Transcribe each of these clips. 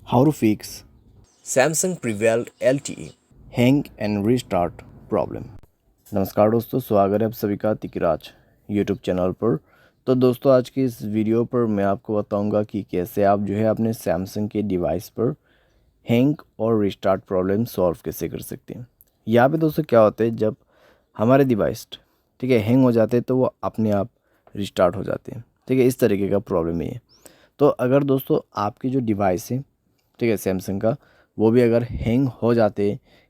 How to fix Samsung Prevail LTE. Hang and restart problem. नमस्कार दोस्तों, स्वागत है आप सभी का तिकराज यूट्यूब चैनल पर। तो दोस्तों, आज की इस वीडियो पर मैं आपको बताऊंगा कि कैसे आप जो है अपने सैमसंग के डिवाइस पर हैंग और रीस्टार्ट प्रॉब्लम सॉल्व कैसे कर सकते हैं। यहाँ पे दोस्तों क्या होता है, जब हमारे डिवाइस ठीक है हैंग हो जाते हैं तो वो अपने आप रिस्टार्ट हो जाते हैं। ठीक है, इस तरीके का प्रॉब्लम है ये। तो अगर दोस्तों आपकी जो डिवाइस है, ठीक है सैमसंग का, वो भी अगर हैंग हो जाते,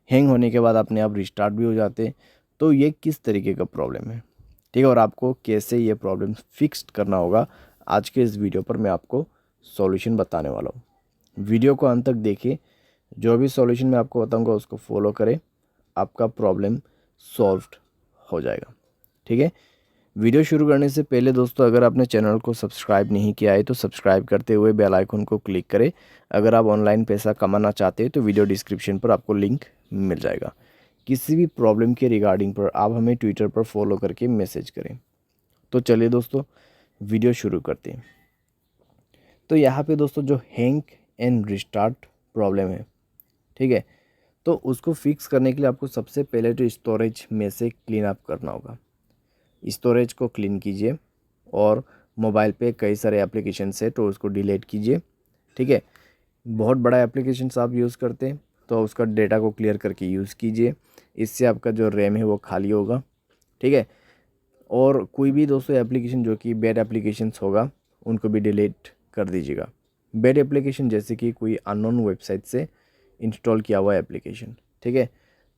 हैंग होने के बाद अपने आप रिस्टार्ट भी हो जाते, तो ये किस तरीके का प्रॉब्लम है, ठीक है, और आपको कैसे ये प्रॉब्लम फिक्स करना होगा, आज के इस वीडियो पर मैं आपको सॉल्यूशन बताने वाला हूँ। वीडियो को अंत तक देखिए, जो भी सॉल्यूशन मैं आपको बताऊँगा उसको फॉलो करें, आपका प्रॉब्लम सॉल्व हो जाएगा। ठीक है, वीडियो शुरू करने से पहले दोस्तों, अगर आपने चैनल को सब्सक्राइब नहीं किया है तो सब्सक्राइब करते हुए बेल आइकन को क्लिक करें। अगर आप ऑनलाइन पैसा कमाना चाहते हैं तो वीडियो डिस्क्रिप्शन पर आपको लिंक मिल जाएगा। किसी भी प्रॉब्लम के रिगार्डिंग पर आप हमें ट्विटर पर फॉलो करके मैसेज करें। तो चलिए दोस्तों, वीडियो शुरू करते हैं। तो यहाँ पे दोस्तों जो हैंग एंड रिस्टार्ट प्रॉब्लम है, ठीक है, तो उसको फिक्स करने के लिए आपको सबसे पहले तो स्टोरेज में से क्लीन अप करना होगा। स्टोरेज को क्लीन कीजिए और मोबाइल पे कई सारे एप्लीकेशंस है तो उसको डिलीट कीजिए। ठीक है, बहुत बड़ा एप्लीकेशंस आप यूज़ करते हैं तो उसका डेटा को क्लियर करके यूज़ कीजिए। इससे आपका जो रैम है वो खाली होगा। ठीक है, और कोई भी दोस्तों एप्लीकेशन जो कि बैड एप्लीकेशंस होगा उनको भी डिलीट कर दीजिएगा। बैड एप्लीकेशन जैसे कि कोई अननोन वेबसाइट से इंस्टॉल किया हुआ एप्लीकेशन, ठीक है,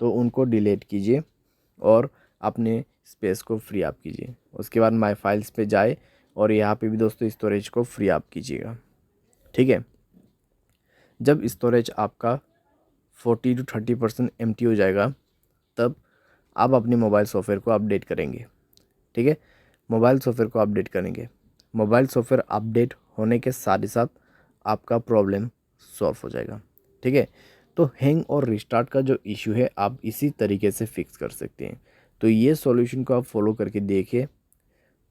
तो उनको डिलीट कीजिए और अपने स्पेस को फ्री अप कीजिए। उसके बाद माय फाइल्स पे जाए और यहाँ पे भी दोस्तों स्टोरेज को फ्री अप कीजिएगा। ठीक है, जब स्टोरेज आपका 40 to 30% एम्प्टी हो जाएगा तब आप अपने मोबाइल सॉफ्टवेयर को अपडेट करेंगे। ठीक है, मोबाइल सॉफ्टवेयर को अपडेट करेंगे। मोबाइल सॉफ्टवेयर अपडेट होने के साथ ही साथ आपका प्रॉब्लम सॉल्व हो जाएगा। ठीक है, तो हैंग और रिस्टार्ट का जो इशू है आप इसी तरीके से फिक्स कर सकते हैं। तो ये सॉल्यूशन को आप फॉलो करके देखिए,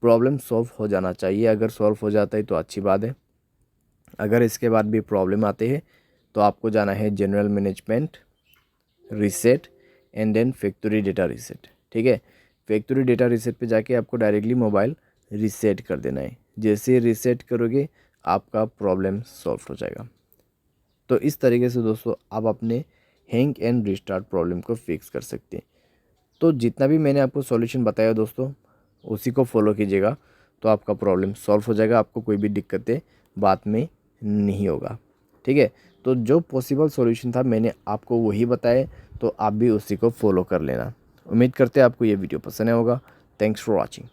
प्रॉब्लम सॉल्व हो जाना चाहिए। अगर सॉल्व हो जाता है तो अच्छी बात है। अगर इसके बाद भी प्रॉब्लम आते हैं तो आपको जाना है general management, reset and then factory data reset. ठीक है, फैक्ट्री डेटा रीसेट पे जाके आपको डायरेक्टली मोबाइल रीसेट कर देना है। जैसे रीसेट करोगे आपका प्रॉब्लम सॉल्व हो जाएगा। तो इस तरीके से दोस्तों आप अपने हैंग एंड रिस्टार्ट प्रॉब्लम को फिक्स कर सकते हैं। तो जितना भी मैंने आपको सॉल्यूशन बताया दोस्तों, उसी को फॉलो कीजिएगा तो आपका प्रॉब्लम सॉल्व हो जाएगा। आपको कोई भी दिक्कतें बाद में नहीं होगा। ठीक है, तो जो पॉसिबल सॉल्यूशन था मैंने आपको वही बताया, तो आप भी उसी को फॉलो कर लेना। उम्मीद करते हैं आपको ये वीडियो पसंद आया होगा। Thanks for watching.